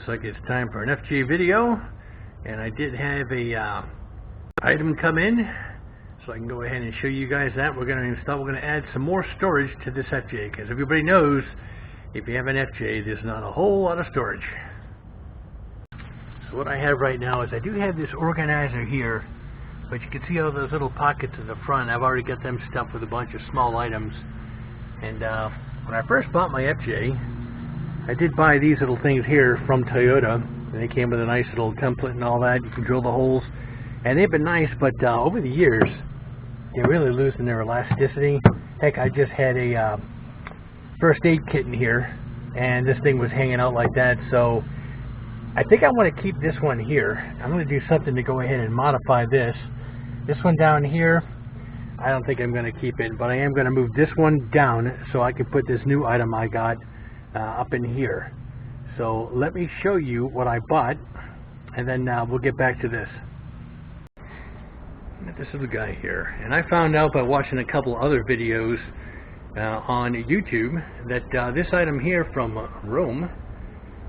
Looks like it's time for an FJ video, and I did have a item come in, so I can go ahead and show you guys that. We're going to add some more storage to this FJ, because everybody knows if you have an FJ, there's not a whole lot of storage. So what I have right now is I do have this organizer here, but you can see all those little pockets in the front. I've already got them stuffed with a bunch of small items. And when I first bought my FJ, I did buy these little things here from Toyota, and they came with a nice little template and all that. You can drill the holes, and they've been nice, but over the years they're really losing their elasticity. Heck, I just had a first aid kit in here, and this thing was hanging out like that. So I think I want to keep this one here. I'm going to do something to go ahead and modify this. This one down here, I don't think I'm going to keep it, but I am going to move this one down so I can put this new item I got up in here. So let me show you what I bought, and then we'll get back to this. This is the guy here, and I found out by watching a couple other videos on YouTube that this item here from Rome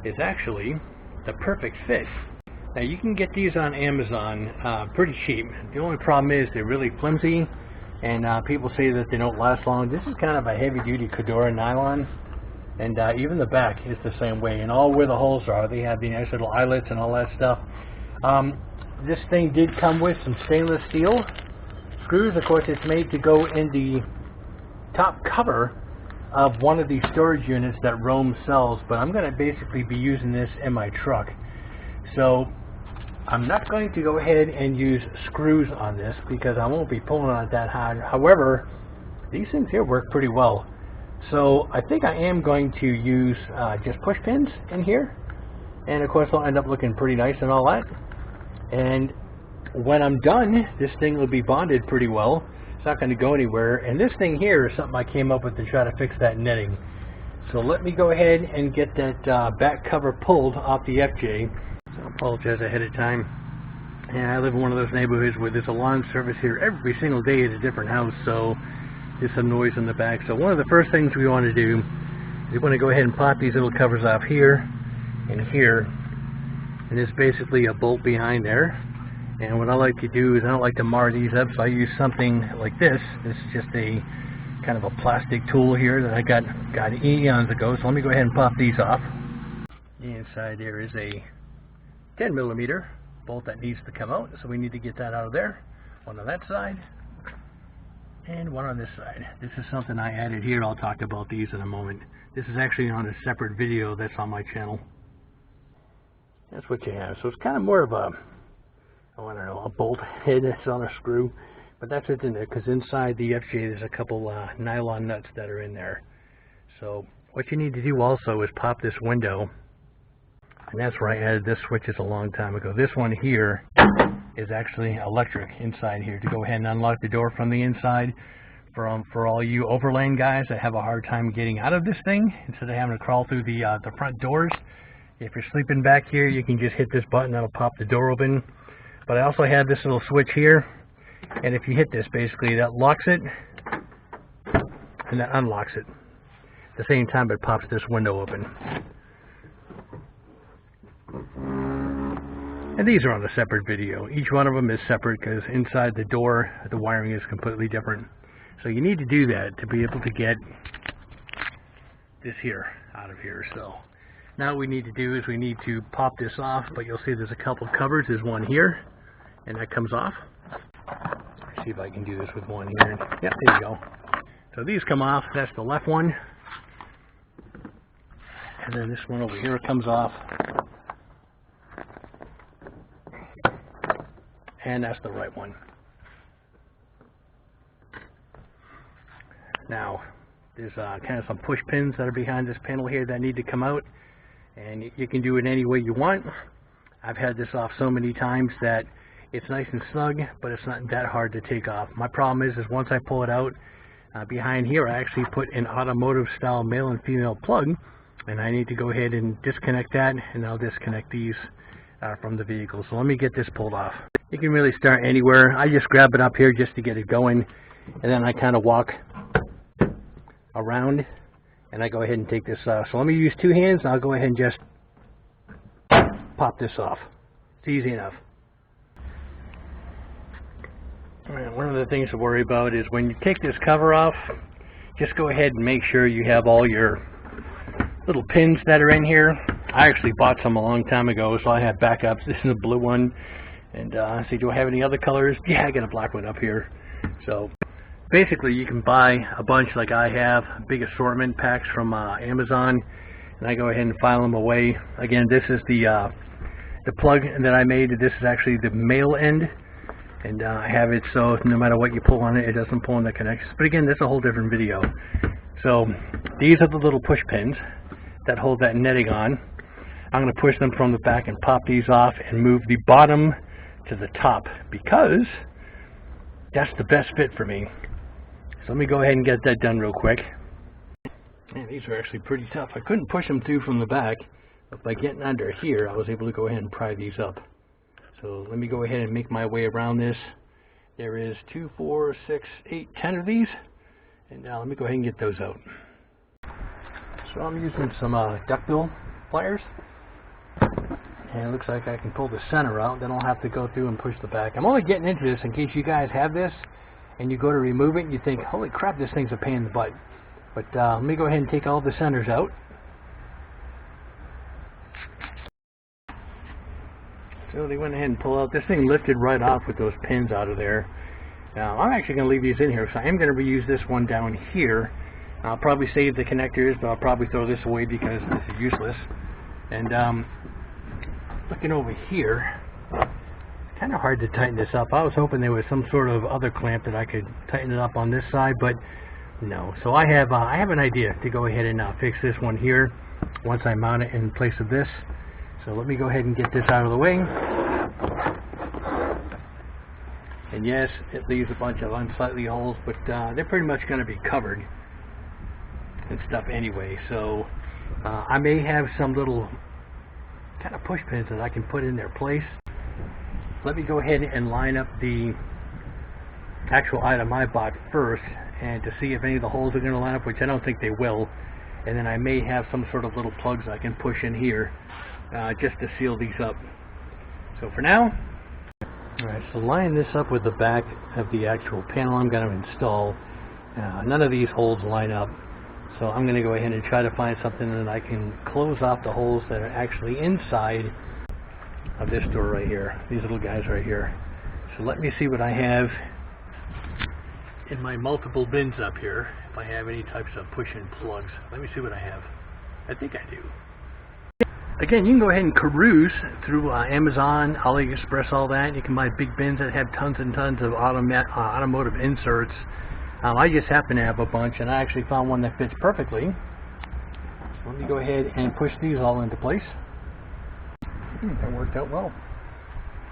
is actually the perfect fit. Now you can get these on Amazon pretty cheap. The only problem is they're really flimsy, and people say that they don't last long. This is kind of a heavy-duty Cordura nylon, and even the back is the same way, and all where the holes are, they have the nice little eyelets and all that stuff. This thing did come with some stainless steel screws. Of course, it's made to go in the top cover of one of these storage units that Rome sells, but I'm going to basically be using this in my truck. So I'm not going to go ahead and use screws on this because I won't be pulling on it that hard. However, these things here work pretty well. So I think I am going to use just push pins in here, and of course they'll end up looking pretty nice and all that. And when I'm done, this thing will be bonded pretty well. It's not going to go anywhere. And this thing here is something I came up with to try to fix that netting. So let me go ahead and get that back cover pulled off the FJ. So I apologize ahead of time. And I live in one of those neighborhoods where there's a lawn service here every single day at a different house, so there's some noise in the back. So one of the first things we want to do is we want to go ahead and pop these little covers off here and here. And there's basically a bolt behind there. And what I like to do is I don't like to mar these up, so I use something like this. This is just a kind of a plastic tool here that I got eons ago. So let me go ahead and pop these off. The inside there is a 10mm bolt that needs to come out, so we need to get that out of there. One on that side and one on this side. This is something I added here. I'll talk about these in a moment. This is actually on a separate video that's on my channel. That's what you have. So it's kind of more of a, oh, I don't know, a bolt head that's on a screw, but that's what's in there, because inside the FJ there's a couple nylon nuts that are in there. So what you need to do also is pop this window, and that's where I added this switches a long time ago. This one here is actually electric inside here to go ahead and unlock the door from the inside. For all you overland guys that have a hard time getting out of this thing, instead of having to crawl through the front doors, if you're sleeping back here, you can just hit this button, that'll pop the door open. But I also have this little switch here, and if you hit this, basically that locks it and that unlocks it. At the same time, it pops this window open. And these are on a separate video. Each one of them is separate because inside the door, the wiring is completely different. So you need to do that to be able to get this here out of here. So now what we need to do is we need to pop this off, but you'll see there's a couple covers. There's one here, and that comes off. Let's see if I can do this with one here. Yeah, there you go. So these come off. That's the left one. And then this one over here comes off. And that's the right one. Now, there's kind of some push pins that are behind this panel here that need to come out. And you can do it any way you want. I've had this off so many times that it's nice and snug, but it's not that hard to take off. My problem is once I pull it out, behind here I actually put an automotive style male and female plug, and I need to go ahead and disconnect that, and I'll disconnect these from the vehicle. So let me get this pulled off. You can really start anywhere. I just grab it up here just to get it going, and then I kind of walk around and I go ahead and take this off. So let me use two hands, and I'll go ahead and just pop this off. It's easy enough. One of the things to worry about is when you take this cover off, just go ahead and make sure you have all your little pins that are in here. I actually bought some a long time ago, so I have backups. This is a blue one. And see, do I have any other colors? Yeah, I got a black one up here. So basically you can buy a bunch like I have, big assortment packs from Amazon, and I go ahead and file them away. Again, this is the plug that I made. This is actually the male end, and I have it so no matter what you pull on it, it doesn't pull in the connections. But again, that's a whole different video. So these are the little push pins that hold that netting on. I'm going to push them from the back and pop these off and move the bottom to the top because that's the best fit for me. So let me go ahead and get that done real quick. Man, these are actually pretty tough. I couldn't push them through from the back, but by getting under here, I was able to go ahead and pry these up. So let me go ahead and make my way around this. There is 2, 4, 6, 8, 10 of these, and now let me go ahead and get those out. So I'm using some duckbill pliers. And it looks like I can pull the center out, then I'll have to go through and push the back. I'm only getting into this in case you guys have this and you go to remove it and you think, holy crap, this thing's a pain in the butt. But let me go ahead and take all the centers out. So they went ahead and pulled out. This thing lifted right off with those pins out of there. Now I'm actually going to leave these in here, so I am going to reuse this one down here. I'll probably save the connectors, but I'll probably throw this away because this is useless. And looking over here, it's kind of hard to tighten this up. I was hoping there was some sort of other clamp that I could tighten it up on this side, but no. So I have an idea to go ahead and fix this one here once I mount it in place of this. So let me go ahead and get this out of the way. And yes, it leaves a bunch of unsightly holes, but they're pretty much going to be covered and stuff anyway. So I may have some little kind of push pins that I can put in their place. Let me go ahead and line up the actual item I bought first, and to see if any of the holes are going to line up, which I don't think they will. And then I may have some sort of little plugs I can push in here just to seal these up. So for now, alright, so line this up with the back of the actual panel I'm going to install. None of these holes line up. So I'm going to go ahead and try to find something that I can close off the holes that are actually inside of this door right here. These little guys right here. So let me see what I have in my multiple bins up here. If I have any types of push-in plugs. Let me see what I have. I think I do. Again, you can go ahead and peruse through Amazon, AliExpress, all that. You can buy big bins that have tons and tons of automotive inserts. I just happen to have a bunch, and I actually found one that fits perfectly. So let me go ahead and push these all into place. That worked out well.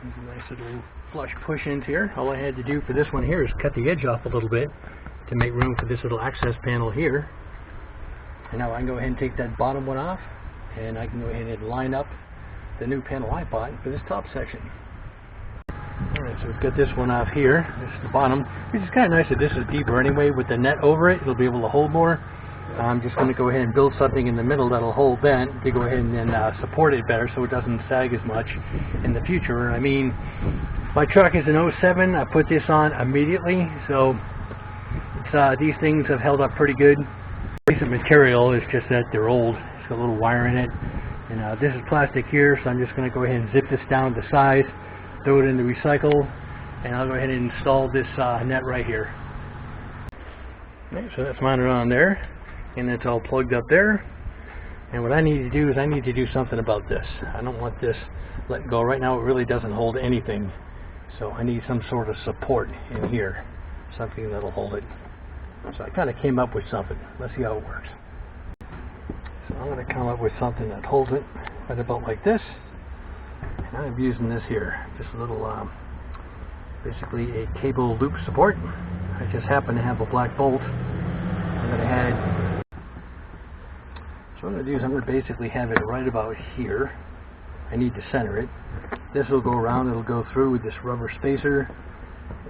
These are nice little flush push-ins here. All I had to do for this one here is cut the edge off a little bit to make room for this little access panel here. And now I can go ahead and take that bottom one off, and I can go ahead and line up the new panel I bought for this top section. Alright, so we've got this one off here. This is the bottom, which is kind of nice that this is deeper anyway. With the net over it, it'll be able to hold more. I'm just going to go ahead and build something in the middle that'll hold that to go ahead and support it better so it doesn't sag as much in the future. I mean, my truck is an 07. I put this on immediately, so it's, these things have held up pretty good. Recent material is just that they're old. It's got a little wire in it. And this is plastic here, so I'm just going to go ahead and zip this down to size, throw it in the recycle, and I'll go ahead and install this net right here. Okay, so that's mounted on there, and it's all plugged up there. And what I need to do is I need to do something about this. I don't want this let go. Right now it really doesn't hold anything, so I need some sort of support in here, something that'll hold it. So I kind of came up with something. Let's see how it works. So I'm going to come up with something that holds it right about like this. And I'm using this here, just a little, basically a cable loop support. I just happen to have a black bolt. I'm going to add. So what I'm going to do is I'm going to basically have it right about here. I need to center it. This will go around. It'll go through with this rubber spacer.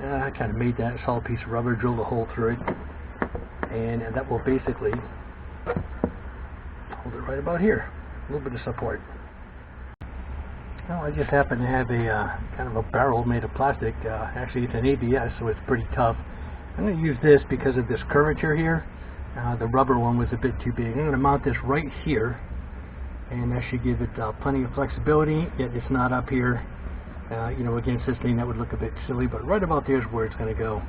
I kind of made that solid piece of rubber, drilled a hole through it, and that will basically hold it right about here. A little bit of support. Well, I just happen to have a kind of a barrel made of plastic. Actually, it's an ABS, so it's pretty tough. I'm going to use this because of this curvature here. The rubber one was a bit too big. I'm going to mount this right here, and that should give it plenty of flexibility, yet it's not up here, you know, against this thing. That would look a bit silly, but right about there is where it's going to go.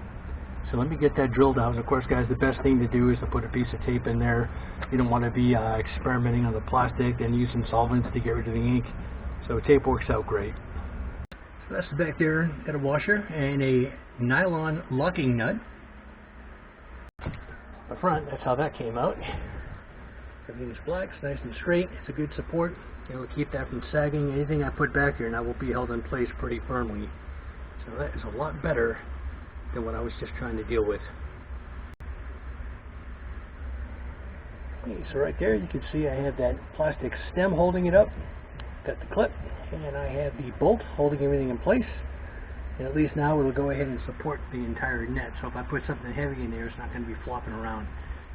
So let me get that drilled out. And of course, guys, the best thing to do is to put a piece of tape in there. You don't want to be experimenting on the plastic and using solvents to get rid of the ink. So tape works out great. So that's the back there. Got a washer and a nylon locking nut. The front, that's how that came out. Everything is black, it's nice and straight. It's a good support. It will keep that from sagging. Anything I put back here now will be held in place pretty firmly. So that is a lot better than what I was just trying to deal with. Okay, so right there you can see I have that plastic stem holding it up. Got the clip, and I have the bolt holding everything in place. And at least now it'll go ahead and support the entire net. So if I put something heavy in there, it's not going to be flopping around.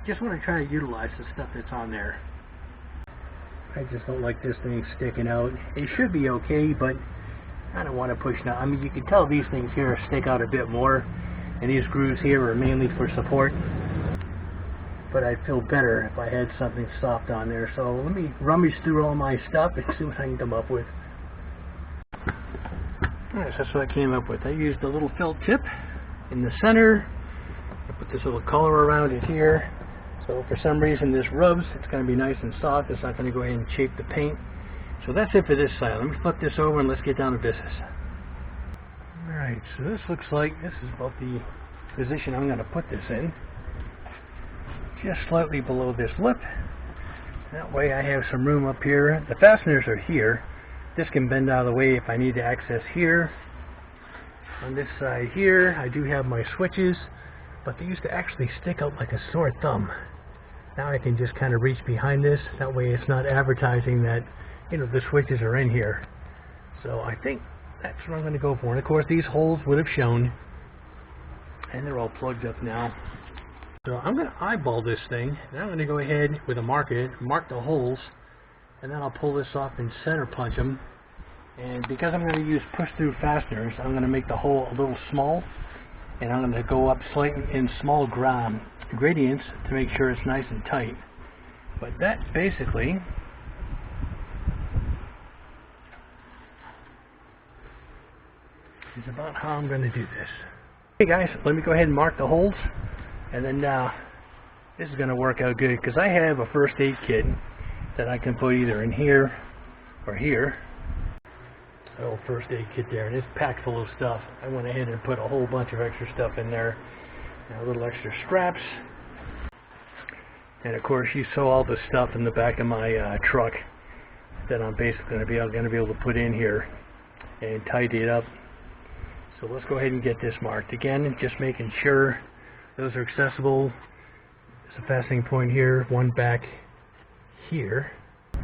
Just want to try to utilize the stuff that's on there. I just don't like this thing sticking out. It should be okay, but I don't want to push now. I mean, you can tell these things here stick out a bit more, and these grooves here are mainly for support. But I'd feel better if I had something soft on there. So let me rummage through all my stuff and see what I can come up with. Alright, so that's what I came up with. I used a little felt tip in the center. I put this little collar around it here. So if for some reason this rubs, it's going to be nice and soft. It's not going to go ahead and chafe the paint. So that's it for this side. Let me flip this over and let's get down to business. Alright, so this looks like this is about the position I'm going to put this in. Just slightly below this lip. That way I have some room up here. The fasteners are here. This can bend out of the way if I need to access here. On this side here, I do have my switches, but they used to actually stick out like a sore thumb. Now I can just kind of reach behind this. That way it's not advertising that, you know, the switches are in here. So I think that's what I'm going to go for. And of course these holes would have shown, and they're all plugged up now. So I'm going to eyeball this thing, and I'm going to go ahead with a marker, mark the holes, and then I'll pull this off and center punch them. And because I'm going to use push-through fasteners, I'm going to make the hole a little small, and I'm going to go up slightly in small gradients to make sure it's nice and tight. But that basically is about how I'm going to do this. Hey guys, let me go ahead and mark the holes, and then this is going to work out good because I have a first aid kit that I can put either in here or here. A little first aid kit there, and it's packed full of stuff. I went ahead and put a whole bunch of extra stuff in there, and a little extra straps, and of course you saw all the stuff in the back of my truck that I'm basically going to be able to put in here and tidy it up. So let's go ahead and get this marked again, just making sure those are accessible. There's a fastening point here, one back here.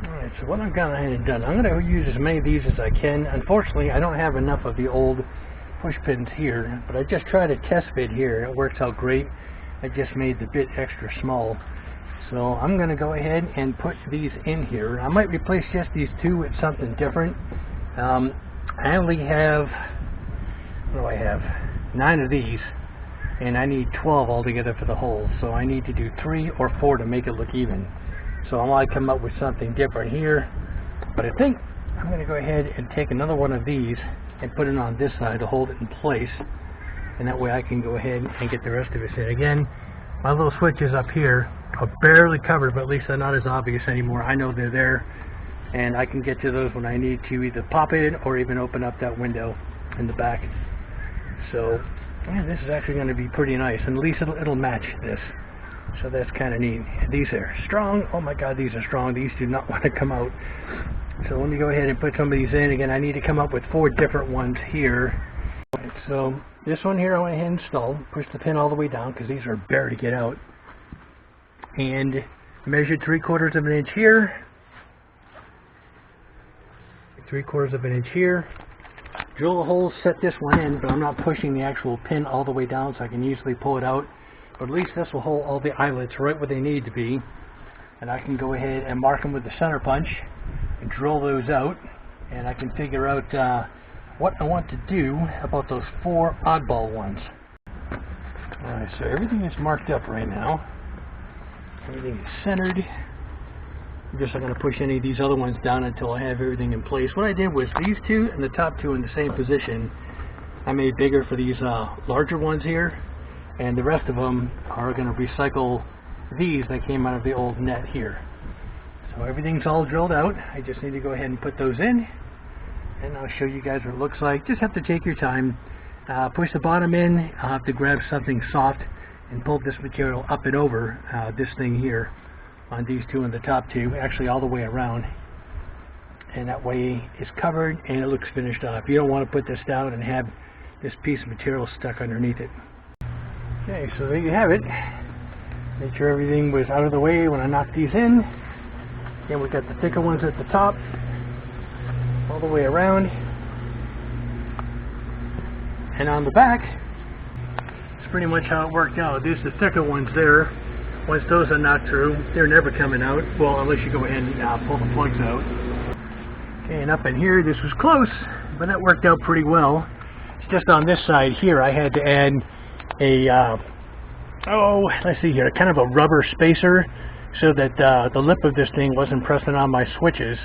Alright, so what I've got done, I'm going to use as many of these as I can. Unfortunately, I don't have enough of the old push pins here, but I just tried a test fit here, and it works out great. I just made the bit extra small. So I'm going to go ahead and put these in here. I might replace just these two with something different. I only have, what do I have? 9 of these, and I need 12 altogether for the holes. So I need to do 3 or 4 to make it look even. So I might come up with something different here, but I think I'm going to go ahead and take another one of these and put it on this side to hold it in place, and that way I can go ahead and get the rest of it in. Again, my little switches up here are barely covered, but at least they're not as obvious anymore. I know they're there, and I can get to those when I need to either pop it or even open up that window in the back. So yeah, this is actually going to be pretty nice, and at least it'll match this. So that's kind of neat. These are strong. Oh my god, these are strong. These do not want to come out. So let me go ahead and put some of these in. Again, I need to come up with 4 different ones here. Right, so this one here I went ahead and installed. Push the pin all the way down because these are bare to get out. And measured 3/4 of an inch here. 3/4 of an inch here. Drill a hole, set this one in, but I'm not pushing the actual pin all the way down so I can easily pull it out. But at least this will hold all the eyelets right where they need to be, and I can go ahead and mark them with the center punch and drill those out. and I can figure out what I want to do about those 4 oddball ones. Alright, so everything is marked up right now. Everything is centered. I'm just not going to push any of these other ones down until I have everything in place. What I did was these 2 and the top 2 in the same position I made bigger for these larger ones here, and the rest of them are going to recycle these that came out of the old net here. So everything's all drilled out. I just need to go ahead and put those in, and I'll show you guys what it looks like. Just have to take your time. Push the bottom in. I'll have to grab something soft and pull this material up and over this thing here on these 2 and the top 2, actually all the way around, and that way it's covered and it looks finished off. You don't want to put this down and have this piece of material stuck underneath it. Okay, so there you have it. Make sure everything was out of the way when I knocked these in. Again, we got the thicker ones at the top all the way around, and on the back it's pretty much how it worked out. There's the thicker ones there. Once those are knocked through, they're never coming out, well, unless you go ahead and pull the plugs out. Okay, and up in here this was close, but that worked out pretty well. It's just on this side here I had to add a let's see here, kind of a rubber spacer so that the lip of this thing wasn't pressing on my switches.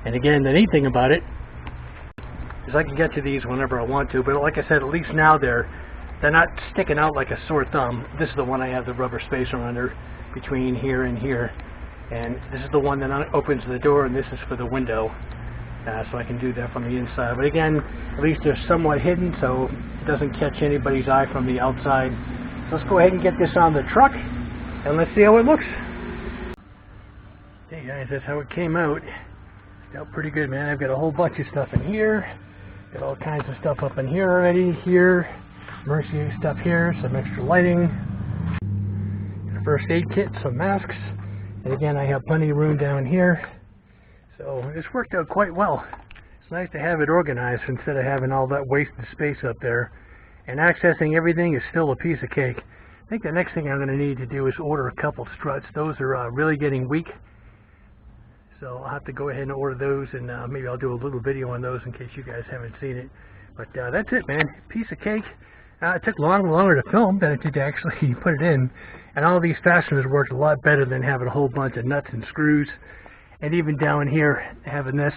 And again, the neat thing about it is I can get to these whenever I want to, but like I said, at least now they're not sticking out like a sore thumb. This is the one I have the rubber spacer under between here and here, and this is the one that opens the door, and this is for the window, so I can do that from the inside. But again, at least they're somewhat hidden so it doesn't catch anybody's eye from the outside. So let's go ahead and get this on the truck and let's see how it looks. Hey guys, that's how it came out. It's out pretty good, man. I've got a whole bunch of stuff in here. Got all kinds of stuff up in here already. Here, emergency stuff here, some extra lighting, a first aid kit, some masks, and again I have plenty of room down here. So this worked out quite well. It's nice to have it organized instead of having all that wasted space up there. And accessing everything is still a piece of cake. I think the next thing I'm going to need to do is order a couple struts. Those are really getting weak. So I'll have to go ahead and order those, and maybe I'll do a little video on those in case you guys haven't seen it. But that's it, man. Piece of cake. It took longer to film than it did to actually put it in. And all these fasteners worked a lot better than having a whole bunch of nuts and screws. And even down here, having this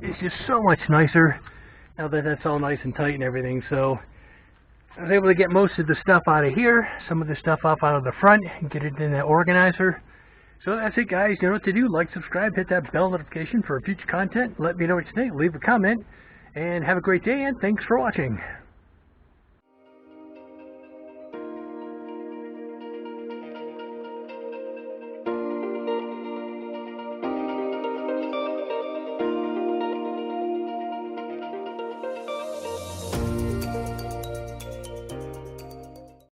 is just so much nicer now that that's all nice and tight and everything. So I was able to get most of the stuff out of here, some of the stuff off out of the front, and get it in that organizer. So that's it, guys. You know what to do. Like, subscribe, hit that bell notification for future content. Let me know what you think. Leave a comment, and have a great day, and thanks for watching.